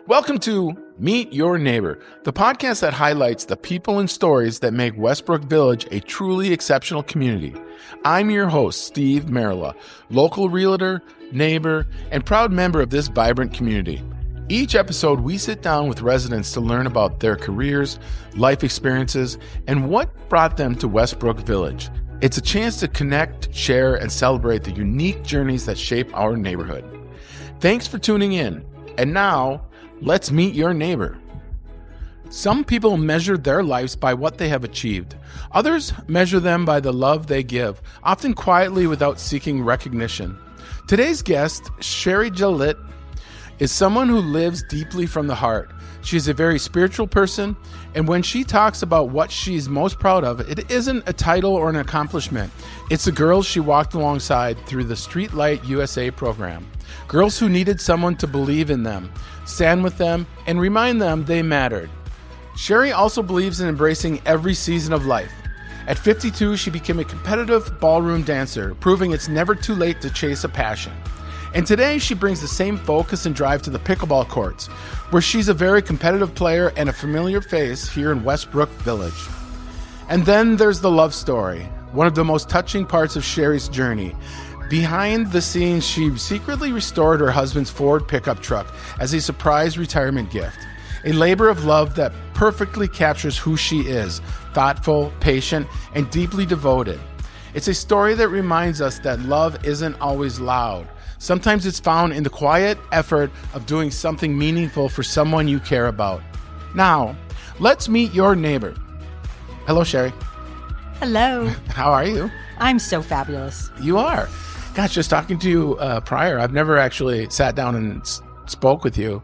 Welcome to Meet Your Neighbor, the podcast that highlights the people and stories that make Westbrook Village a truly exceptional community. I'm your host, Steve Marilla, local realtor, neighbor, and proud member of this vibrant community. Each episode, we sit down with residents to learn about their careers, life experiences, and what brought them to Westbrook Village. It's a chance to connect, share, and celebrate the unique journeys that shape our neighborhood. Thanks for tuning in. And now, let's meet your neighbor. Some people measure their lives by what they have achieved. Others measure them by the love they give, often quietly without seeking recognition. Today's guest, Sherri Gillett, is someone who lives deeply from the heart. She is a very spiritual person, and when she talks about what she's most proud of, it isn't a title or an accomplishment. It's the girls she walked alongside through the StreetLight USA program. Girls who needed someone to believe in them, stand with them, and remind them they mattered. Sherri also believes in embracing every season of life. At 52, she became a competitive ballroom dancer, proving it's never too late to chase a passion. And today, she brings the same focus and drive to the pickleball courts, where she's a very competitive player and a familiar face here in Westbrook Village. And then there's the love story, one of the most touching parts of Sherri's journey. Behind the scenes, she secretly restored her husband's Ford pickup truck as a surprise retirement gift. A labor of love that perfectly captures who she is, thoughtful, patient, and deeply devoted. It's a story that reminds us that love isn't always loud. Sometimes it's found in the quiet effort of doing something meaningful for someone you care about. Now, let's meet your neighbor. Hello, Sherri. Hello. How are you? I'm so fabulous. You are. Gosh, just talking to you prior, I've never actually sat down and spoke with you.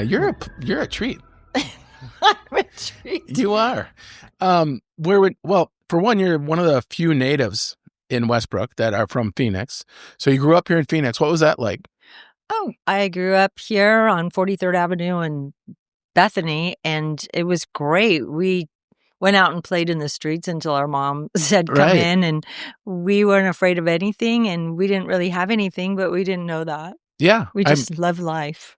You're a treat. I'm a treat. You are. For one, you're one of the few natives in Westbrook that are from Phoenix. So you grew up here in Phoenix. What was that like? Oh, I grew up here on 43rd Avenue in Bethany, and it was great. We went out and played in the streets until our mom said, come Right. in, and we weren't afraid of anything, and we didn't really have anything, but we didn't know that. Yeah. We just love life.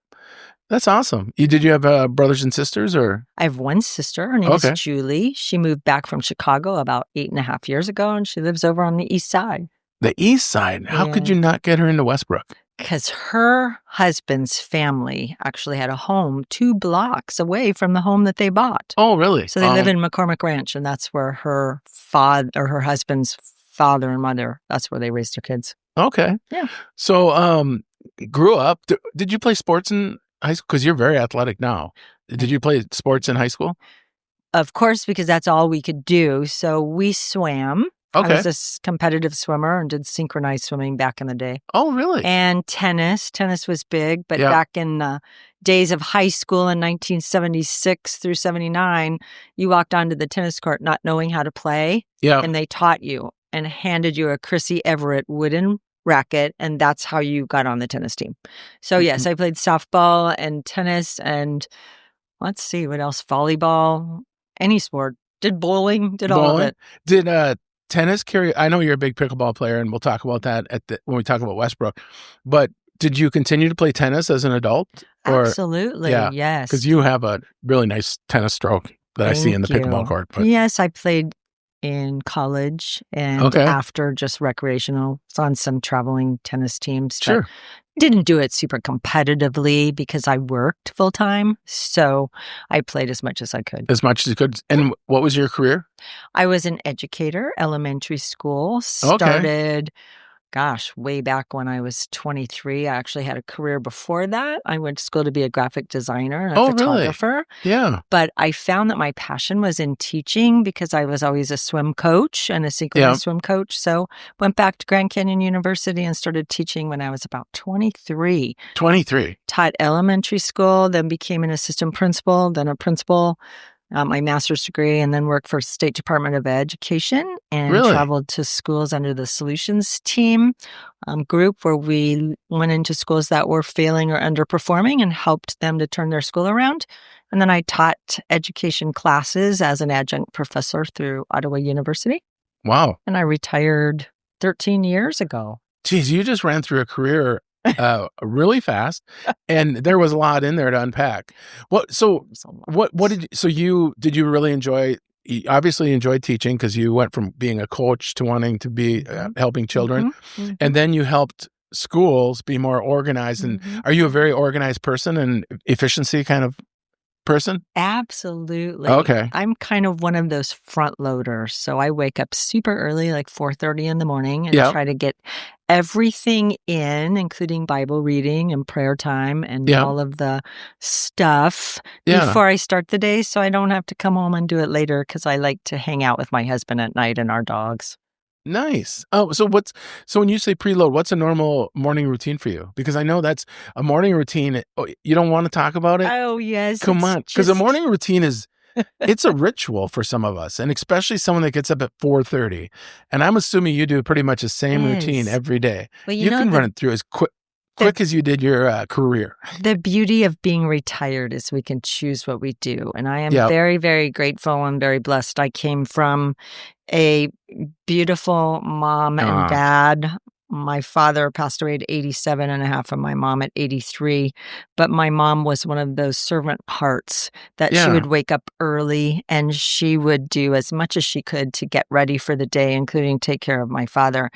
That's awesome. Did you have brothers and sisters or? I have one sister. Her name is Julie. She moved back from Chicago about 8.5 years ago, and she lives over on the east side. The east side? How could you not get her into Westbrook? Because her husband's family actually had a home 2 blocks away from the home that they bought. Oh, really? So they live in McCormick Ranch, and that's where her husband's father and mother, that's where they raised their kids. Okay. Yeah. So, grew up. Did you play sports in high school? Because you're very athletic now. Did you play sports in high school? Of course, because that's all we could do. So we swam. Okay. I was a competitive swimmer and did synchronized swimming back in the day. Oh, really? And tennis. Tennis was big, but back in the days of high school in 1976 through 79, you walked onto the tennis court not knowing how to play. Yeah. And they taught you and handed you a Chrissy Everett wooden racket, and that's how you got on the tennis team. So yes, I played softball and tennis and let's see, what else? Volleyball, any sport. Did bowling, all of it. Did tennis carry? I know you're a big pickleball player, and we'll talk about that when we talk about Westbrook. But did you continue to play tennis as an adult? Absolutely, yes. Because you have a really nice tennis stroke that I see in the pickleball court. But. Yes, I played in college and after just recreational on some traveling tennis teams. Sure. Didn't do it super competitively because I worked full time. So I played as much as I could. As much as you could. And what was your career? I was an educator, elementary school. Started, way back when I was 23. I actually had a career before that. I went to school to be a graphic designer and a photographer. Really? Yeah. But I found that my passion was in teaching because I was always a swim coach and a synchronized swim coach. So went back to Grand Canyon University and started teaching when I was about 23. 23. Taught elementary school, then became an assistant principal, then a principal. My master's degree, and then worked for State Department of Education and traveled to schools under the Solutions Team group where we went into schools that were failing or underperforming and helped them to turn their school around. And then I taught education classes as an adjunct professor through Ottawa University. Wow. And I retired 13 years ago. Geez, you just ran through a career really fast, and there was a lot in there to unpack. So did you really enjoy? You obviously enjoyed teaching because you went from being a coach to wanting to be helping children, and then you helped schools be more organized. And are you a very organized person and efficiency kind of person? Absolutely. Okay. I'm kind of one of those front loaders. So I wake up super early, like 4:30 in the morning, and try to get everything in, including Bible reading and prayer time and all of the stuff before I start the day, so I don't have to come home and do it later, because I like to hang out with my husband at night and our dogs. Nice. Oh, so when you say preload, what's a normal morning routine for you? Because I know that's a morning routine. You don't want to talk about it? Oh, yes. Come on. Because a morning routine it's a ritual for some of us, and especially someone that gets up at 4:30. And I'm assuming you do pretty much the same routine every day. Well, you can run it through as quick as you did your career. The beauty of being retired is we can choose what we do. And I am very, very grateful and very blessed. I came from a beautiful mom and dad. My father passed away at 87 and a half and my mom at 83. But my mom was one of those servant hearts that she would wake up early and she would do as much as she could to get ready for the day, including take care of my father.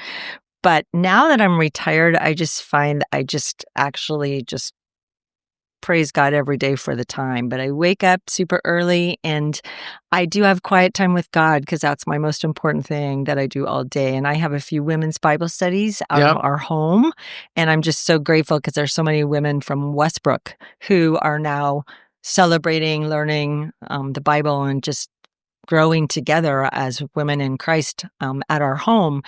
But now that I'm retired, I just find I just actually just praise God every day for the time. But I wake up super early and I do have quiet time with God, because that's my most important thing that I do all day. And I have a few women's Bible studies out of our home. And I'm just so grateful because there's so many women from Westbrook who are now celebrating, learning the Bible and just growing together as women in Christ at our home.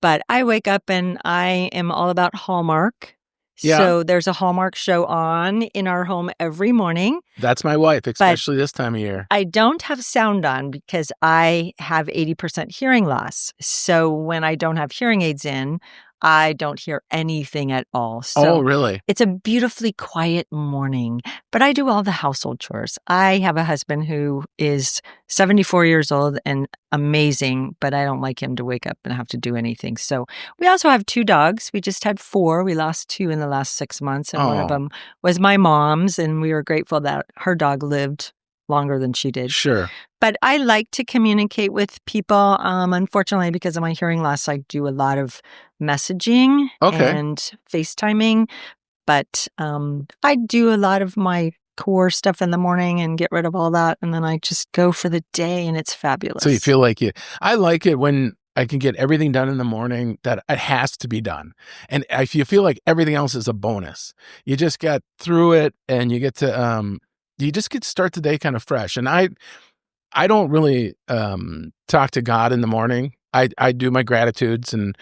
But I wake up and I am all about Hallmark. So there's a Hallmark show on in our home every morning. That's my wife, especially this time of year. I don't have sound on because I have 80% hearing loss. So when I don't have hearing aids in, I don't hear anything at all. So really? It's a beautifully quiet morning, but I do all the household chores. I have a husband who is 74 years old and amazing, but I don't like him to wake up and have to do anything. So we also have 2 dogs. We just had 4. We lost 2 in the last 6 months, and one of them was my mom's, and we were grateful that her dog lived longer than she did. Sure. But I like to communicate with people. Unfortunately, because of my hearing loss, I do a lot of messaging and FaceTiming. But I do a lot of my core stuff in the morning and get rid of all that. And then I just go for the day, and it's fabulous. So you feel like I like it when I can get everything done in the morning that it has to be done. And if you feel like everything else is a bonus, you just get through it and you get to, you just get to start the day kind of fresh. And I don't really talk to God in the morning. I do my gratitudes and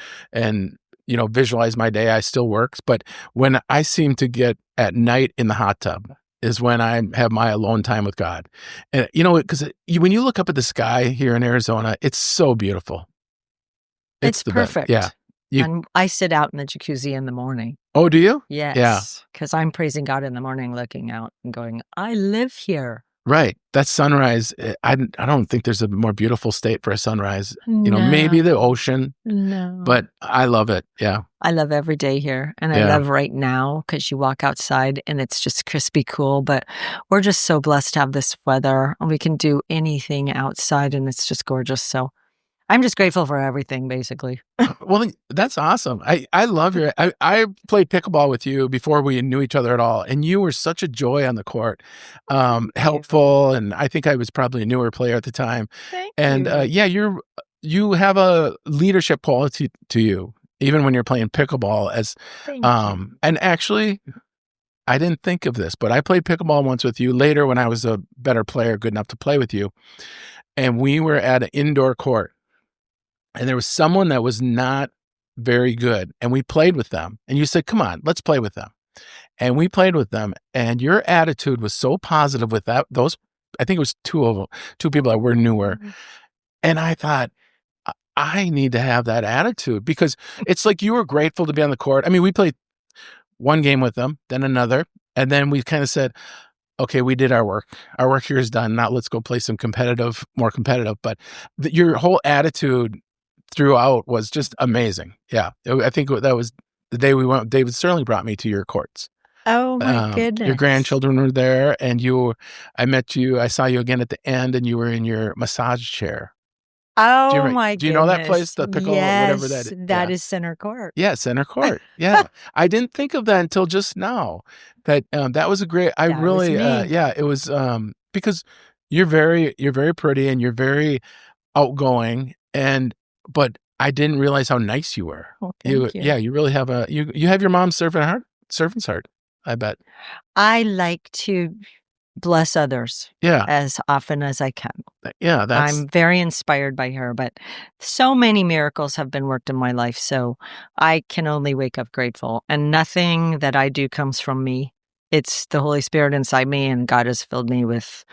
visualize my day. I still works, but when I seem to get at night in the hot tub is when I have my alone time with God. And because when you look up at the sky here in Arizona, it's so beautiful. It's perfect. Best. Yeah. And I sit out in the jacuzzi in the morning. Oh, do you? Yes. Yeah. Because I'm praising God in the morning, looking out and going, I live here. Right. That sunrise, I don't think there's a more beautiful state for a sunrise. No. Maybe the ocean. No. But I love it. Yeah. I love every day here. And I love right now because you walk outside and it's just crispy cool. But we're just so blessed to have this weather. We can do anything outside and it's just gorgeous. So I'm just grateful for everything, basically. Well, that's awesome. I love I played pickleball with you before we knew each other at all. And you were such a joy on the court, helpful. And I think I was probably a newer player at the time. Thank you. You have a leadership quality to you, even when you're playing pickleball and actually, I didn't think of this, but I played pickleball once with you later when I was a better player, good enough to play with you. And we were at an indoor court. And there was someone that was not very good, and we played with them. And you said, come on, let's play with them. And we played with them, and your attitude was so positive with those, I think it was two people that were newer. Mm-hmm. And I thought, I need to have that attitude because it's like you were grateful to be on the court. I mean, we played one game with them, then another, and then we kind of said, okay, we did our work. Our work here is done. Now let's go play some more competitive. But your whole attitude throughout was just amazing. Yeah. I think that was David certainly brought me to your courts. Oh my goodness. Your grandchildren were there, and I saw you again at the end, and you were in your massage chair. Oh my Do you know that place, the pickle, whatever that is? That is Center Court. Yeah, Center Court. Yeah. I didn't think of that until just now. That was a great, That was me. it was, because you're very pretty and you're very outgoing, but I didn't realize how nice you were. Well, thank you. Yeah, you really have you have your mom's servant's heart, I bet. I like to bless others as often as I can. Yeah, I'm very inspired by her, but so many miracles have been worked in my life, so I can only wake up grateful. And nothing that I do comes from me. It's the Holy Spirit inside me, and God has filled me with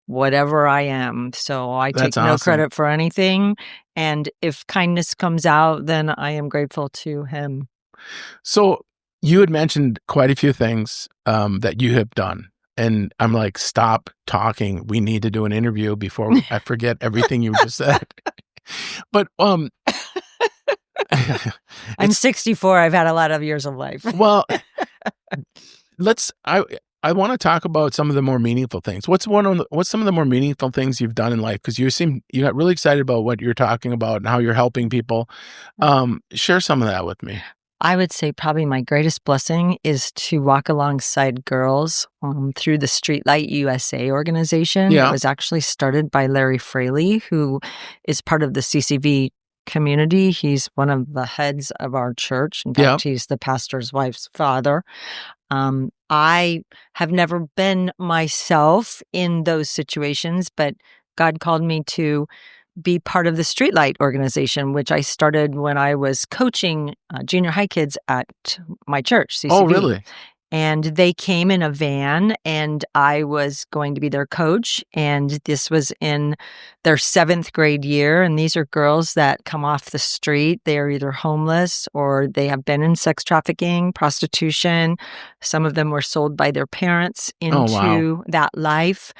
whatever I am. So I take no credit for anything. And if kindness comes out, then I am grateful to Him. So you had mentioned quite a few things that you have done. And I'm like, stop talking. We need to do an interview before I forget everything you just said. But I'm 64. I've had a lot of years of life. Well, I want to talk about some of the more meaningful things. What's some of the more meaningful things you've done in life? Because you got really excited about what you're talking about and how you're helping people. Share some of that with me. I would say probably my greatest blessing is to walk alongside girls through the StreetLight USA organization. Yeah. It was actually started by Larry Fraley, who is part of the CCV community. He's one of the heads of our church. In fact, he's the pastor's wife's father. I have never been myself in those situations, but God called me to be part of the StreetLight organization, which I started when I was coaching junior high kids at my church, CCV. Oh, really? And they came in a van, and I was going to be their coach. And this was in their 7th grade year. And these are girls that come off the street. They are either homeless or they have been in sex trafficking, prostitution. Some of them were sold by their parents into that life.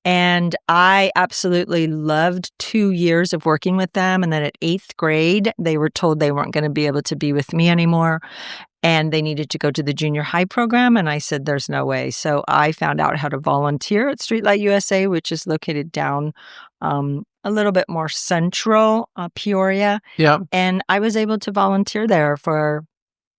And I absolutely loved 2 years of working with them. And then at 8th grade, they were told they weren't going to be able to be with me anymore. And they needed to go to the junior high program. And I said, there's no way. So I found out how to volunteer at StreetLight USA, which is located down a little bit more central Peoria. Yeah. And I was able to volunteer there for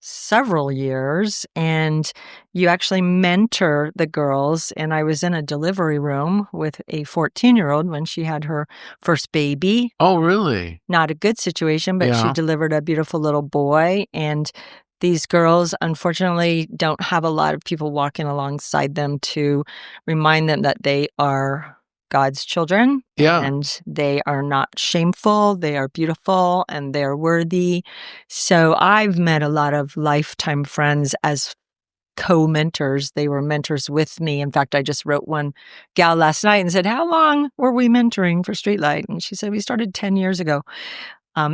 several years, and you actually mentor the girls. And I was in a delivery room with a 14-year-old when she had her first baby. Oh, really? Not a good situation, but she delivered a beautiful little boy. And these girls, unfortunately, don't have a lot of people walking alongside them to remind them that they are God's children. Yeah. And they are not shameful. They are beautiful and they're worthy. So I've met a lot of lifetime friends as co-mentors. They were mentors with me. In fact, I just wrote one gal last night and said, how long were we mentoring for StreetLight? And she said, we started 10 years ago.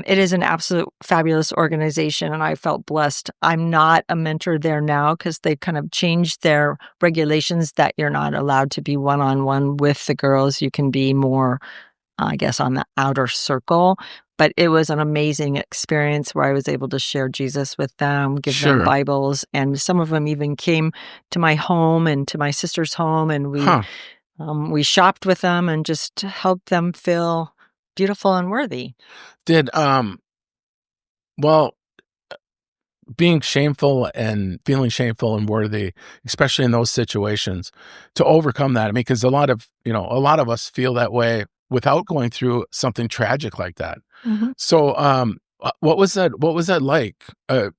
It is an absolute fabulous organization, and I felt blessed. I'm not a mentor there now because they kind of changed their regulations that you're not allowed to be one-on-one with the girls. You can be more, I guess, on the outer circle. But it was an amazing experience where I was able to share Jesus with them, give them Bibles, and some of them even came to my home and to my sister's home, and we shopped with them and just helped them feel beautiful and worthy. Being shameful and feeling shameful and worthy, especially in those situations, to overcome that. I mean, because a lot of us feel that way without going through something tragic like that. Mm-hmm. So, what was that? What was that like? You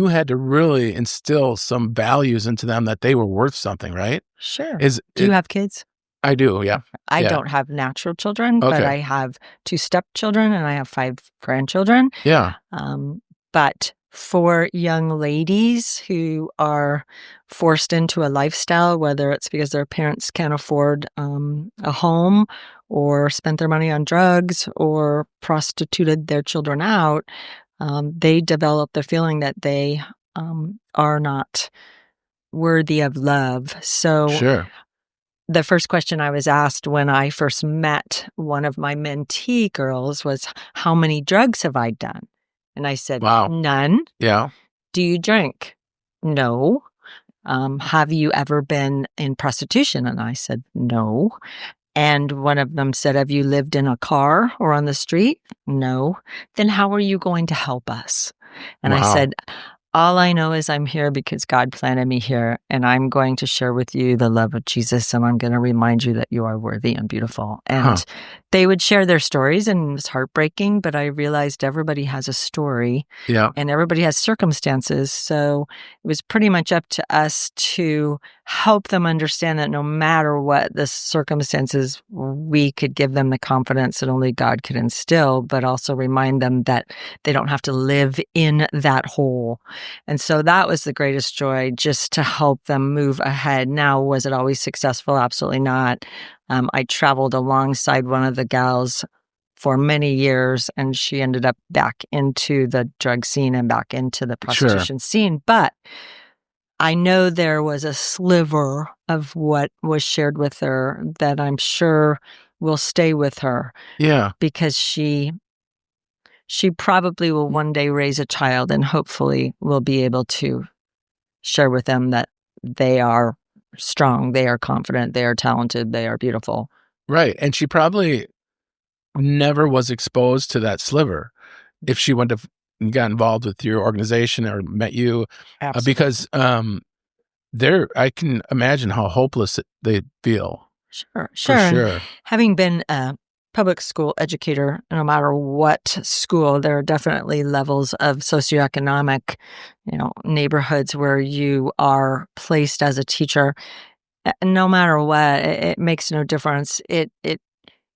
had to really instill some values into them that they were worth something, right? Sure. Do you have kids? I do, yeah. I don't have natural children, but I have 2 stepchildren and I have 5 grandchildren. Yeah. But for young ladies who are forced into a lifestyle, whether it's because their parents can't afford a home or spent their money on drugs or prostituted their children out, they develop the feeling that they are not worthy of love. So the first question I was asked when I first met one of my mentee girls was, how many drugs have I done? And I said, none. Yeah. Do you drink? No. Have you ever been in prostitution? And I said, no. And one of them said, have you lived in a car or on the street? No. Then how are you going to help us? And I said, all I know is I'm here because God planted me here, and I'm going to share with you the love of Jesus, and I'm going to remind you that you are worthy and beautiful. And they would share their stories, and it was heartbreaking, but I realized everybody has a story, and everybody has circumstances. So it was pretty much up to us to help them understand that no matter what the circumstances, we could give them the confidence that only God could instill, but also remind them that they don't have to live in that hole. And so that was the greatest joy, just to help them move ahead. Now, was it always successful? Absolutely not. I traveled alongside one of the gals for many years, and she ended up back into the drug scene and back into the prostitution scene. But I know there was a sliver of what was shared with her that I'm sure will stay with her. Yeah. Because she probably will one day raise a child, and hopefully will be able to share with them that they are strong, they are confident, they are talented, they are beautiful. Right. And she probably never was exposed to that sliver if she wouldn't have got involved with your organization or met you. Because I can imagine how hopeless they feel. Sure. Sure. Having been a public school educator, no matter what school, there are definitely levels of socioeconomic, neighborhoods where you are placed as a teacher. No matter what, it makes no difference. It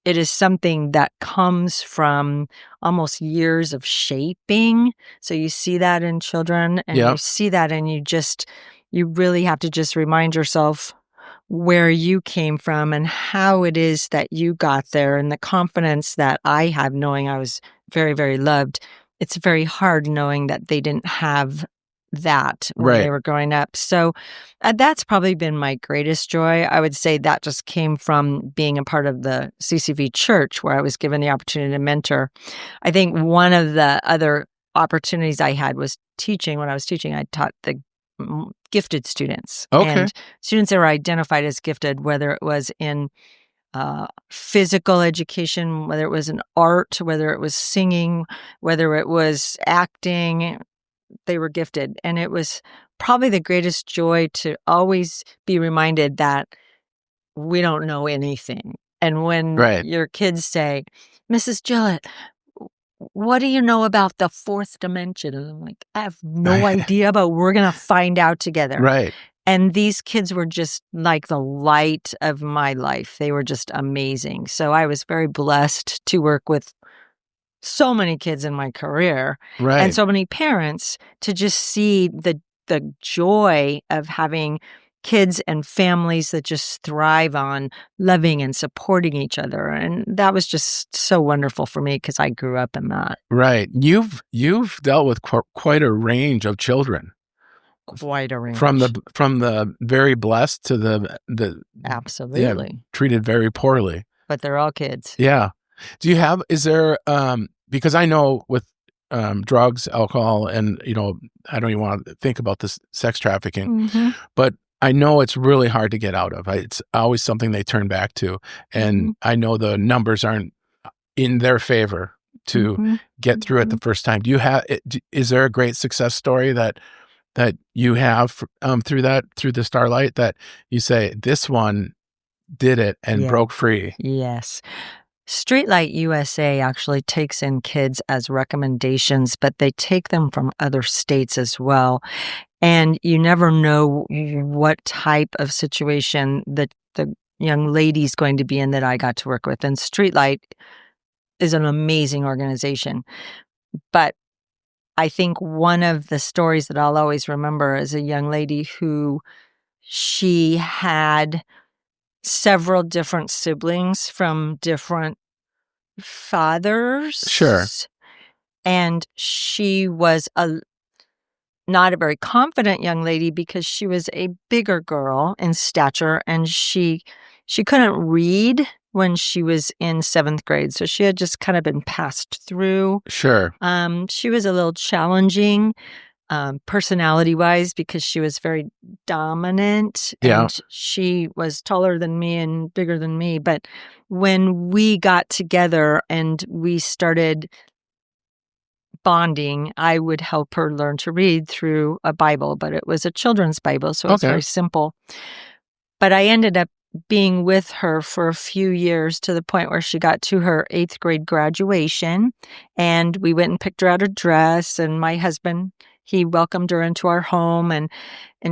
is something that comes from almost years of shaping. So you see that in children, and you see that, and you really have to just remind yourself where you came from and how it is that you got there, and the confidence that I have knowing I was very, very loved. It's very hard knowing that they didn't have that when they were growing up. So that's probably been my greatest joy. I would say that just came from being a part of the CCV church, where I was given the opportunity to mentor. I think one of the other opportunities I had was teaching. When I was teaching, I taught the gifted students, and students that were identified as gifted, whether it was in physical education, whether it was in art, whether it was singing, whether it was acting, they were gifted. And it was probably the greatest joy to always be reminded that we don't know anything. And when your kids say, Mrs. Gillett, what do you know about the fourth dimension? And I'm like, I have no idea, but we're going to find out together. Right. And these kids were just like the light of my life. They were just amazing. So I was very blessed to work with so many kids in my career, and so many parents, to just see the joy of having kids and families that just thrive on loving and supporting each other. And that was just so wonderful for me because I grew up in that. Right. You've dealt with quite a range of children. Quite a range. From the very blessed to the absolutely treated very poorly. But they're all kids. Yeah. Is there because I know with drugs, alcohol, and I don't even want to think about this sex trafficking, but I know it's really hard to get out of. It's always something they turn back to, and I know the numbers aren't in their favor to get through it the first time. Is there a great success story that you have through the Starlight that you say this one did it and broke free? Yes. StreetLight USA actually takes in kids as recommendations, but they take them from other states as well. And you never know what type of situation that the young lady's going to be in that I got to work with. And StreetLight is an amazing organization. But I think one of the stories that I'll always remember is a young lady who she had several different siblings from different fathers. Sure. And she was not a very confident young lady because she was a bigger girl in stature, and she couldn't read when she was in 7th grade. So she had just kind of been passed through. Sure. She was a little challenging. personality-wise, because she was very dominant and she was taller than me and bigger than me. But when we got together and we started bonding, I would help her learn to read through a Bible, but it was a children's Bible, so it's very simple. But I ended up being with her for a few years to the point where she got to her 8th grade graduation, and we went and picked her out a dress, and my husband, he welcomed her into our home, and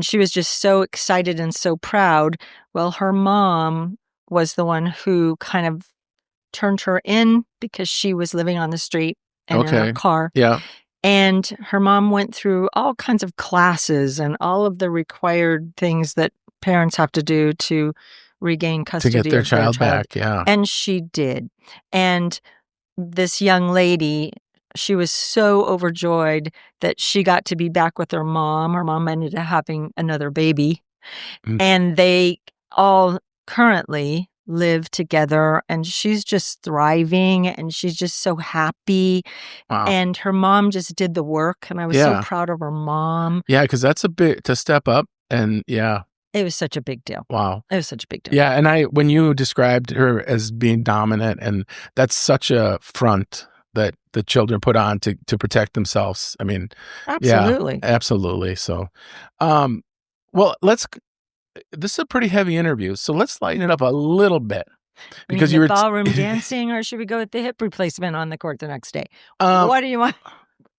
she was just so excited and so proud. Well, her mom was the one who kind of turned her in because she was living on the street and in a car. Yeah. And her mom went through all kinds of classes and all of the required things that parents have to do to regain custody to get their of child back. Yeah. And she did. And this young lady, she was so overjoyed that she got to be back with her mom. Her mom ended up having another baby. And they all currently live together, and she's just thriving and she's just so happy. Wow. And her mom just did the work, and I was so proud of her mom. Yeah, because that's a bit to step up, and it was such a big deal. Wow. It was such a big deal. Yeah, and when you described her as being dominant, and that's such a front that the children put on to protect themselves. I mean, absolutely. Yeah, absolutely. So, well, this is a pretty heavy interview, so let's lighten it up a little bit. Because you were ballroom dancing, or should we go with the hip replacement on the court the next day? What do you want?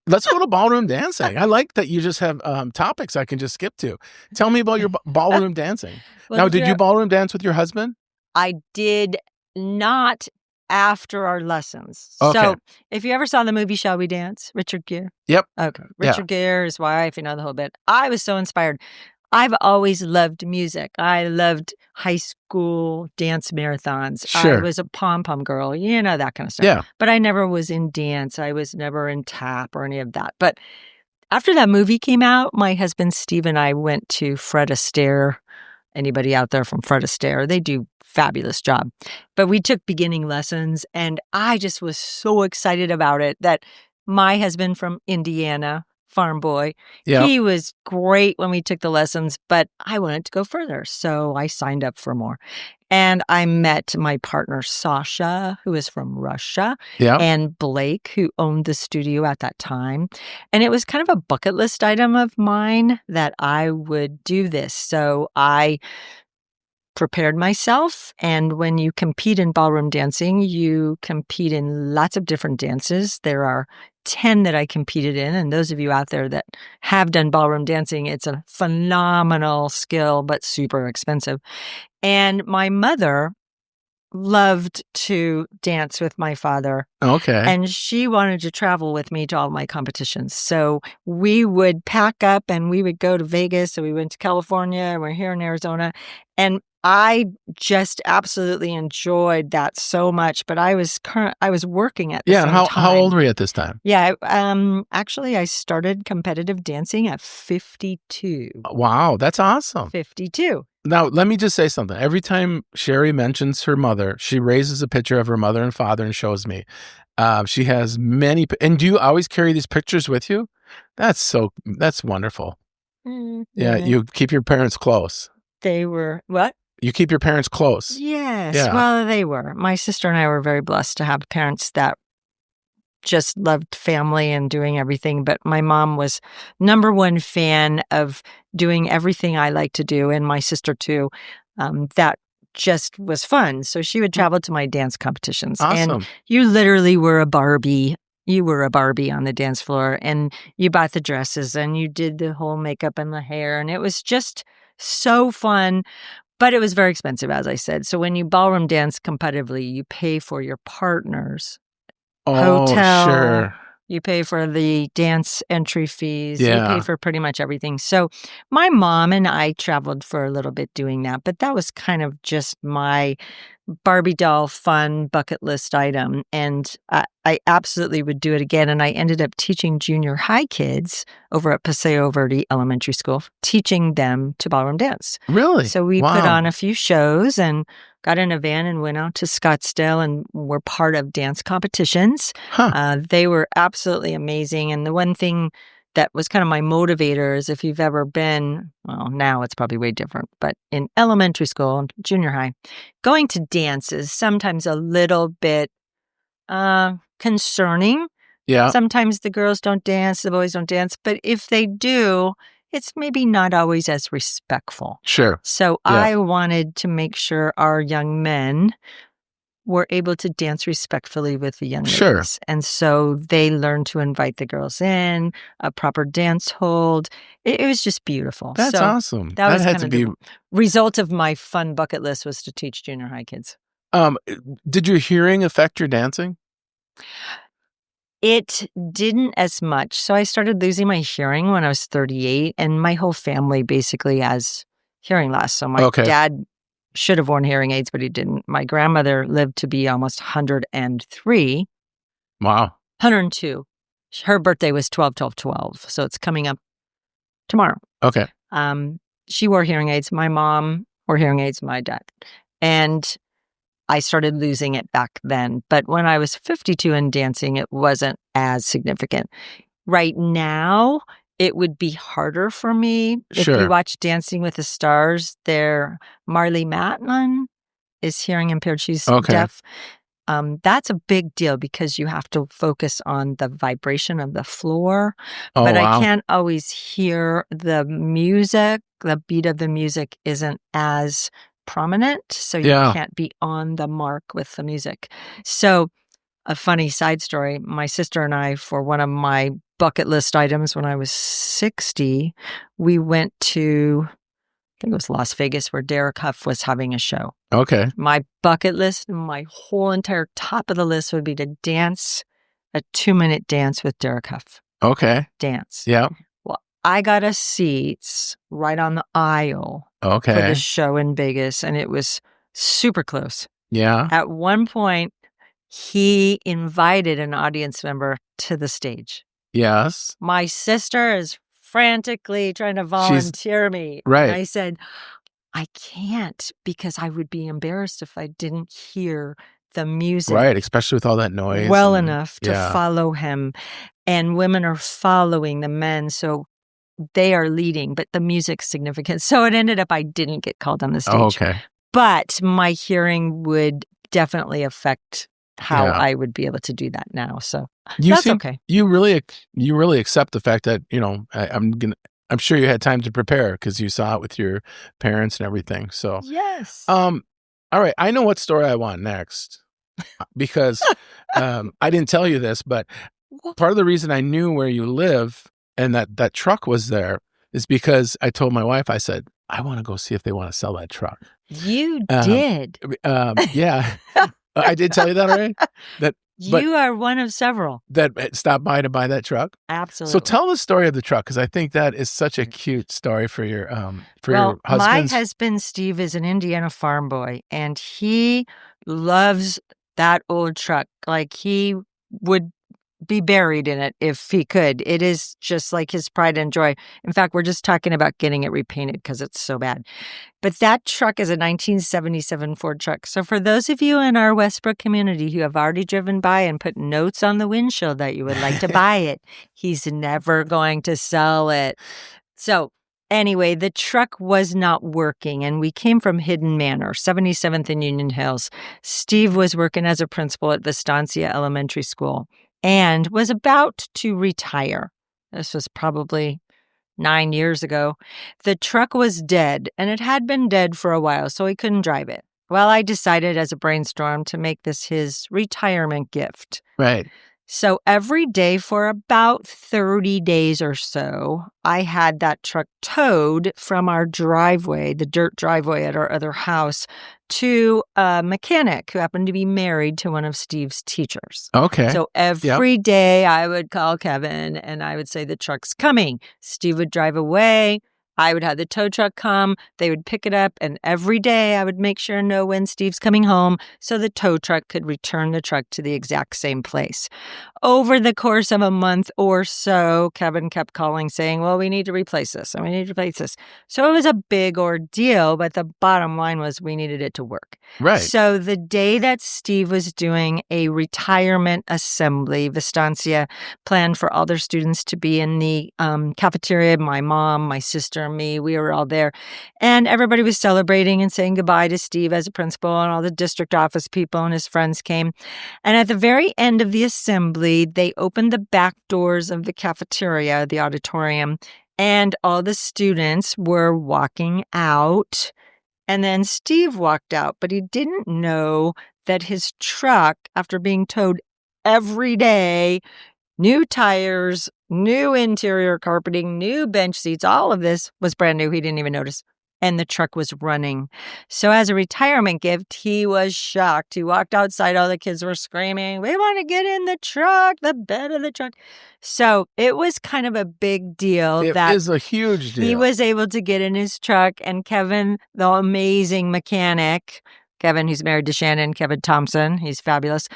Let's go to ballroom dancing. I like that you just have topics I can just skip to. Tell me about your ballroom dancing. Well, now, did you ballroom dance with your husband? I did not after our lessons. Okay. So if you ever saw the movie Shall We Dance, Richard Gere? Yep. Okay. Richard Gere, his wife, the whole bit. I was so inspired. I've always loved music. I loved high school dance marathons. Sure. I was a pom-pom girl, that kind of stuff. Yeah. But I never was in dance. I was never in tap or any of that. But after that movie came out, my husband Steve and I went to Fred Astaire. Anybody out there from Fred Astaire? They do fabulous job. But we took beginning lessons, and I just was so excited about it that my husband from Indiana, farm boy. Yep. He was great when we took the lessons, but I wanted to go further. So I signed up for more. And I met my partner, Sasha, who is from Russia, and Blake, who owned the studio at that time. And it was kind of a bucket list item of mine that I would do this. So I prepared myself. And when you compete in ballroom dancing, you compete in lots of different dances. There are 10 that I competed in. And those of you out there that have done ballroom dancing, it's a phenomenal skill, but super expensive. And my mother loved to dance with my father. Okay. And she wanted to travel with me to all my competitions. So we would pack up and we would go to Vegas. So we went to California, and we're here in Arizona. And I just absolutely enjoyed that so much, but I was working at the same time. How old were you at this time? Yeah, actually, I started competitive dancing at 52. Wow, that's awesome. 52. Now, let me just say something. Every time Sherri mentions her mother, she raises a picture of her mother and father and shows me. She has many, and do you always carry these pictures with you? That's wonderful. Mm-hmm. Yeah, you keep your parents close. They were, what? You keep your parents close. Yes. Yeah. Well, they were. My sister and I were very blessed to have parents that just loved family and doing everything. But my mom was number one fan of doing everything I like to do, and my sister too. That just was fun. So she would travel to my dance competitions. Awesome. And you literally were a Barbie. You were a Barbie on the dance floor, and you bought the dresses, and you did the whole makeup and the hair. And it was just so fun. But it was very expensive, as I said. So when you ballroom dance competitively, you pay for your partner's hotel. Sure. You pay for the dance entry fees. You pay for pretty much everything. So my mom and I traveled for a little bit doing that. But that was kind of just my Barbie doll fun bucket list item. And I absolutely would do it again. And I ended up teaching junior high kids over at Paseo Verde Elementary School, teaching them to ballroom dance. Really? So we put on a few shows and got in a van and went out to Scottsdale and were part of dance competitions. Huh. They were absolutely amazing. And the one thing that was kind of my motivators. If you've ever been, well, now it's probably way different, but in elementary school, junior high, going to dance is sometimes a little bit concerning. Yeah. Sometimes the girls don't dance, the boys don't dance, but if they do, it's maybe not always as respectful. Sure. So I wanted to make sure our young men were able to dance respectfully with the young ladies. And so they learned to invite the girls in, a proper dance hold. It was just beautiful. That's awesome. That was had to be the result of my fun bucket list, was to teach junior high kids. Did your hearing affect your dancing? It didn't as much. So I started losing my hearing when I was 38, and my whole family basically has hearing loss. So my dad should have worn hearing aids, but he didn't. My grandmother lived to be almost 103. Wow. 102. Her birthday was 12/12/12. So it's coming up tomorrow. Okay. She wore hearing aids. My mom wore hearing aids, my dad. And I started losing it back then. But when I was 52 and dancing, it wasn't as significant. Right now, it would be harder for me. If you watch Dancing with the Stars, Marlee Matlin is hearing impaired. She's deaf. That's a big deal because you have to focus on the vibration of the floor. But I can't always hear the music. The beat of the music isn't as prominent, so you can't be on the mark with the music. So a funny side story, my sister and I, for one of my bucket list items when I was 60, we went to, I think it was Las Vegas, where Derek Huff was having a show. Okay. My bucket list, my whole entire top of the list would be to dance a 2-minute dance with Derek Huff. Okay. Dance. Yeah. Well, I got us seats right on the aisle for the show in Vegas, and it was super close. Yeah. At one point, he invited an audience member to the stage. Yes. My sister is frantically trying to volunteer me. Right. And I said, I can't, because I would be embarrassed if I didn't hear the music. Right, especially with all that noise. Well enough to follow him. And women are following the men, so they are leading, but the music's significant. So it ended up I didn't get called on the stage. Oh, okay. But my hearing would definitely affect how I would be able to do that now. So that's okay. You really accept the fact that, I'm sure you had time to prepare because you saw it with your parents and everything. So yes. All right. I know what story I want next because I didn't tell you this, but part of the reason I knew where you live and that truck was there is because I told my wife, I said, I want to go see if they want to sell that truck. You did. Yeah. I did tell you that, right? You are one of several that stopped by to buy that truck. Absolutely. So tell the story of the truck, because I think that is such a cute story for your your husband. My husband Steve is an Indiana farm boy, and he loves that old truck. Like, he would be buried in it if he could. It is just like his pride and joy. In fact, we're just talking about getting it repainted because it's so bad. But that truck is a 1977 Ford truck. So for those of you in our Westbrook community who have already driven by and put notes on the windshield that you would like to buy it, he's never going to sell it. So anyway, the truck was not working, and we came from Hidden Manor, 77th and Union Hills. Steve was working as a principal at Vistancia Elementary School and was about to retire. This was probably 9 years ago. The truck was dead, and it had been dead for a while, so he couldn't drive it. Well, I decided as a brainstorm to make this his retirement gift. Right. So every day for about 30 days or so, I had that truck towed from our driveway, the dirt driveway at our other house, to a mechanic who happened to be married to one of Steve's teachers. Okay. So every day I would call Kevin and I would say, the truck's coming. Steve would drive away. I would have the tow truck come, they would pick it up, and every day I would make sure to know when Steve's coming home so the tow truck could return the truck to the exact same place. Over the course of a month or so, Kevin kept calling saying, well, we need to replace this and we need to replace this. So it was a big ordeal, but the bottom line was we needed it to work. Right. So the day that Steve was doing a retirement assembly, Vistancia planned for all their students to be in the cafeteria, my mom, my sister, me, we were all there. And everybody was celebrating and saying goodbye to Steve as a principal, and all the district office people and his friends came. And at the very end of the assembly, they opened the back doors of the cafeteria, the auditorium, and all the students were walking out. And then Steve walked out, but he didn't know that his truck, after being towed every day, new tires, new interior carpeting, new bench seats, all of this was brand new. He didn't even notice. And the truck was running. So as a retirement gift, he was shocked. He walked outside. All the kids were screaming, we want to get in the truck, the bed of the truck. So it was kind of a big deal. It is a huge deal. He was able to get in his truck, and Kevin, the amazing mechanic, Kevin, who's married to Shannon, Kevin Thompson, he's fabulous.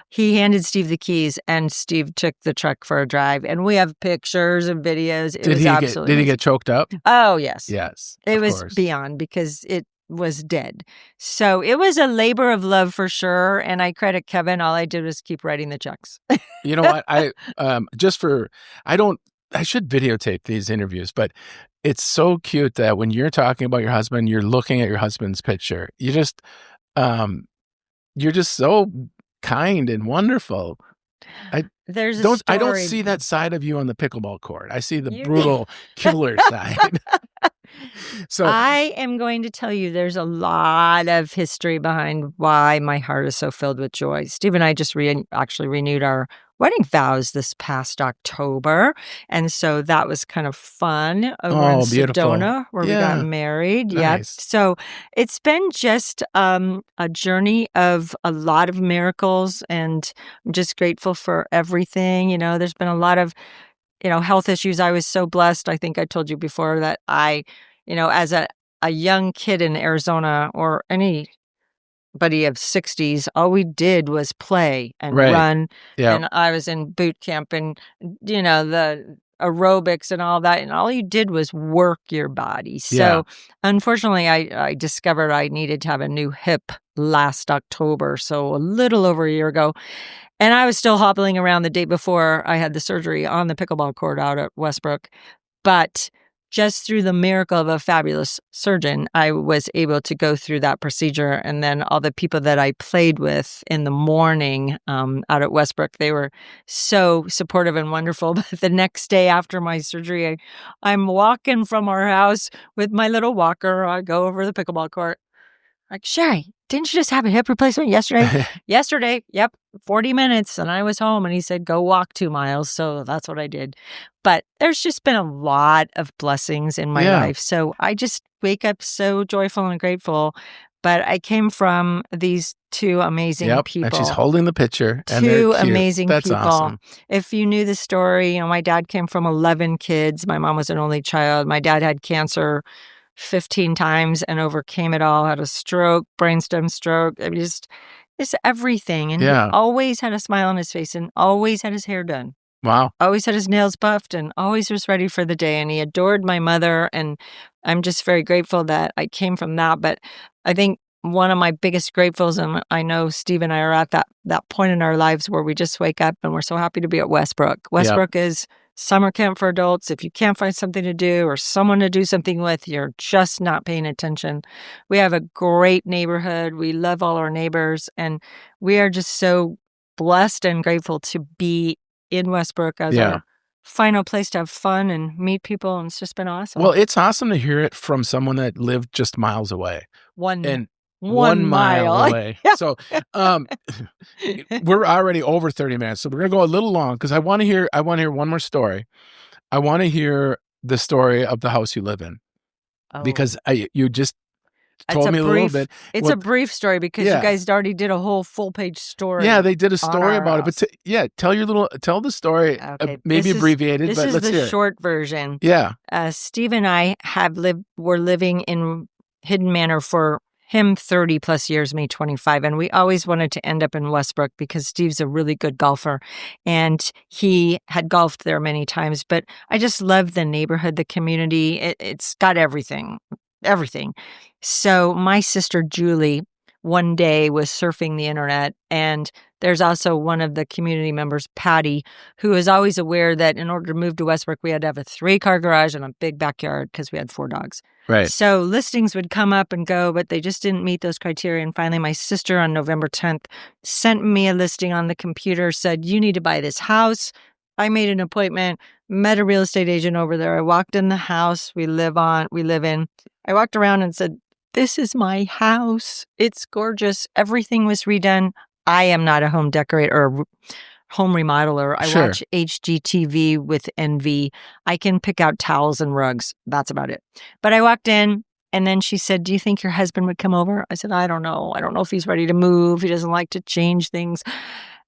He handed Steve the keys, and Steve took the truck for a drive. And we have pictures and videos. Did he get choked up? Oh, yes. Yes. It was beyond, because it was dead. So it was a labor of love for sure. And I credit Kevin. All I did was keep writing the checks. You know what? I should videotape these interviews, but it's so cute that when you're talking about your husband, you're looking at your husband's picture. You're just so kind and wonderful. I don't see that side of you on the pickleball court. I see the brutal killer side. So I am going to tell you, there's a lot of history behind why my heart is so filled with joy. Steve and I just actually renewed our wedding vows this past October. And so that was kind of fun over in Sedona, where we got married. Nice. Yeah. So it's been just a journey of a lot of miracles, and I'm just grateful for everything. You know, there's been a lot of, health issues. I was so blessed. I think I told you before that as a young kid in Arizona, or anybody of 60s, all we did was play and run. Yeah. And I was in boot camp and, the aerobics and all that. And all you did was work your body. So unfortunately, I discovered I needed to have a new hip last October. So a little over a year ago. And I was still hobbling around the day before I had the surgery on the pickleball court out at Westbrook. But just through the miracle of a fabulous surgeon, I was able to go through that procedure. And then all the people that I played with in the morning out at Westbrook, they were so supportive and wonderful. But the next day after my surgery, I'm walking from our house with my little walker. I go over the pickleball court. Like, Sherri, didn't you just have a hip replacement yesterday? Yesterday, yep, 40 minutes, and I was home. And he said, go walk 2 miles. So that's what I did. But there's just been a lot of blessings in my life. So I just wake up so joyful and grateful. But I came from these two amazing people. And she's holding the picture. Two amazing That's people. Awesome. If you knew the story, my dad came from 11 kids. My mom was an only child. My dad had cancer 15 times and overcame it all, had a stroke, brainstem stroke. I mean, just everything. And he always had a smile on his face and always had his hair done. Wow. Always had his nails buffed and always was ready for the day. And he adored my mother. And I'm just very grateful that I came from that. But I think one of my biggest gratefuls, and I know Steve and I are at that point in our lives where we just wake up and we're so happy to be at Westbrook. Westbrook is summer camp for adults. If you can't find something to do or someone to do something with, you're just not paying attention. We have a great neighborhood. We love all our neighbors. And we are just so blessed and grateful to be in Westbrook as our final place to have fun and meet people. And it's just been awesome. Well, it's awesome to hear it from someone that lived just miles away. One mile away. So we're already over 30 minutes. So we're going to go a little long because I want to hear one more story. I want to hear the story of the house you live in. Because told me a little bit. It's a brief story because you guys already did a whole full-page story. Yeah, they did a story about it. But tell the story, maybe abbreviated, but let's hear it. This is the short version. Yeah. Steve and I were living in Hidden Manor for him 30 plus years, me 25. And we always wanted to end up in Westbrook because Steve's a really good golfer and he had golfed there many times. But I just love the neighborhood, the community. It's got everything. So my sister Julie one day was surfing the internet, and there's also one of the community members, Patty, who is always aware that in order to move to Westbrook, we had to have a 3-car garage and a big backyard because we had 4 dogs. Right. So listings would come up and go, but they just didn't meet those criteria. And finally, my sister on November 10th sent me a listing on the computer, said, you need to buy this house. I made an appointment, met a real estate agent over there. I walked in the house we live in. I walked around and said, this is my house. It's gorgeous. Everything was redone. I am not a home decorator or home remodeler. I watch HGTV with envy. I can pick out towels and rugs. That's about it. But I walked in and then she said, do you think your husband would come over? I said, I don't know. I don't know if he's ready to move. He doesn't like to change things.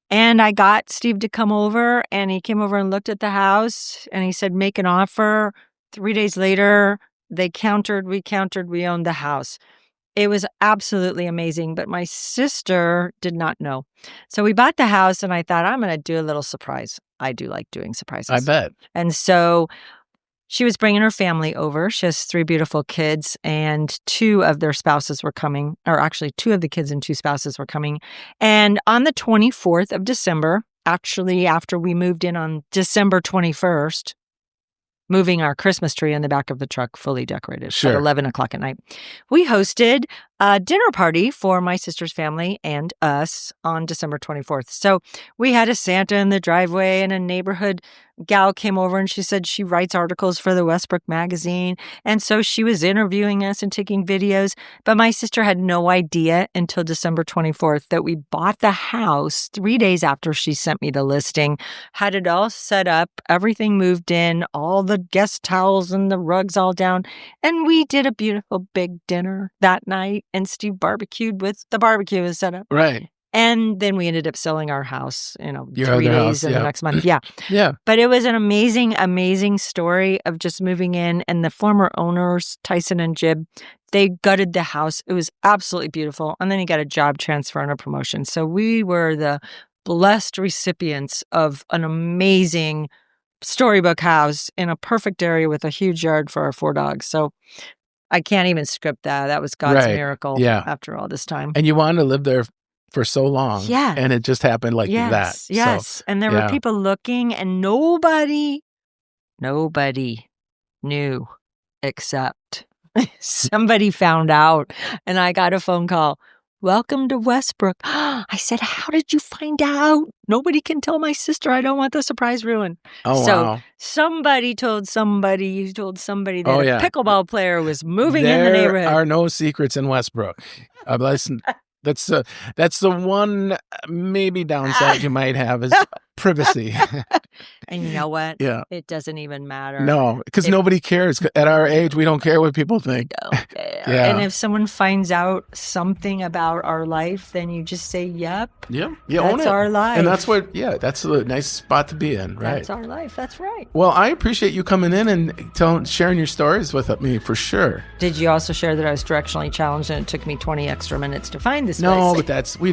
And I got Steve to come over, and he came over and looked at the house and he said, make an offer. 3 days later, we owned the house. It was absolutely amazing, but my sister did not know. So we bought the house and I thought, I'm going to do a little surprise. I do like doing surprises. I bet. And so she was bringing her family over. She has 3 beautiful kids, and 2 of their spouses were coming, or actually 2 of the kids and 2 spouses were coming. And on the 24th of December, actually after we moved in on December 21st, moving our Christmas tree in the back of the truck fully decorated at 11 o'clock at night, we hosted a dinner party for my sister's family and us on December 24th. So we had a Santa in the driveway, and a neighborhood gal came over and she said she writes articles for the Westbrook magazine. And so she was interviewing us and taking videos. But my sister had no idea until December 24th that we bought the house 3 days after she sent me the listing, had it all set up, everything moved in, all the guest towels and the rugs all down. And we did a beautiful big dinner that night, and Steve barbecued with the barbecue was set up. Right. And then we ended up selling our house, 3 days house, in the next month. Yeah. Yeah. But it was an amazing, amazing story of just moving in. And the former owners, Tyson and Jib, they gutted the house. It was absolutely beautiful. And then he got a job transfer and a promotion. So we were the blessed recipients of an amazing storybook house in a perfect area with a huge yard for our 4 dogs. So I can't even script that. That was God's miracle after all this time. And you wanted to live there for so long. Yeah. And it just happened like that. Yes. So, and there were people looking, and nobody knew except somebody found out. And I got a phone call. Welcome to Westbrook. I said, how did you find out? Nobody can tell my sister. I don't want the surprise ruined. Oh, so wow. Somebody told somebody that a pickleball player was moving in the neighborhood. There are no secrets in Westbrook. That's the one maybe downside you might have is privacy. And you know what? Yeah. It doesn't even matter. No, because nobody cares. At our age, we don't care what people think. Don't care. Yeah. And if someone finds out something about our life, then you just say, yep. Yeah. You own it. That's our life. And that's that's a nice spot to be in, right? That's our life. That's right. Well, I appreciate you coming in and sharing your stories with me for sure. Did you also share that I was directionally challenged and it took me 20 extra minutes to find this place? No, but we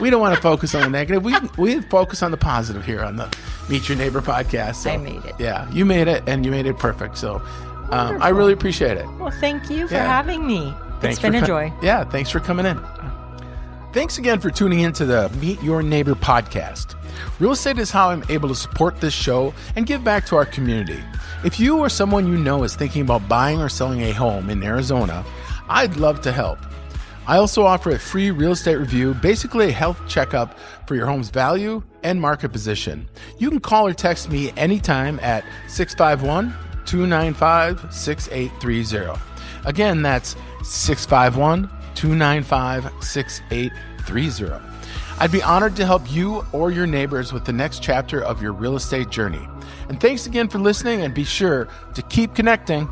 don't want to focus on the negative. We focus on the positive here on the Meet Your Neighbor podcast. So, I made it. Yeah, you made it, and you made it perfect. So I really appreciate it. Well, thank you for having me. It's been a joy. Yeah, thanks for coming in. Thanks again for tuning in to the Meet Your Neighbor podcast. Real estate is how I'm able to support this show and give back to our community. If you or someone you know is thinking about buying or selling a home in Arizona, I'd love to help. I also offer a free real estate review, basically a health checkup for your home's value and market position. You can call or text me anytime at 651-295-6830. Again, that's 651-295-6830. I'd be honored to help you or your neighbors with the next chapter of your real estate journey. And thanks again for listening, and be sure to keep connecting.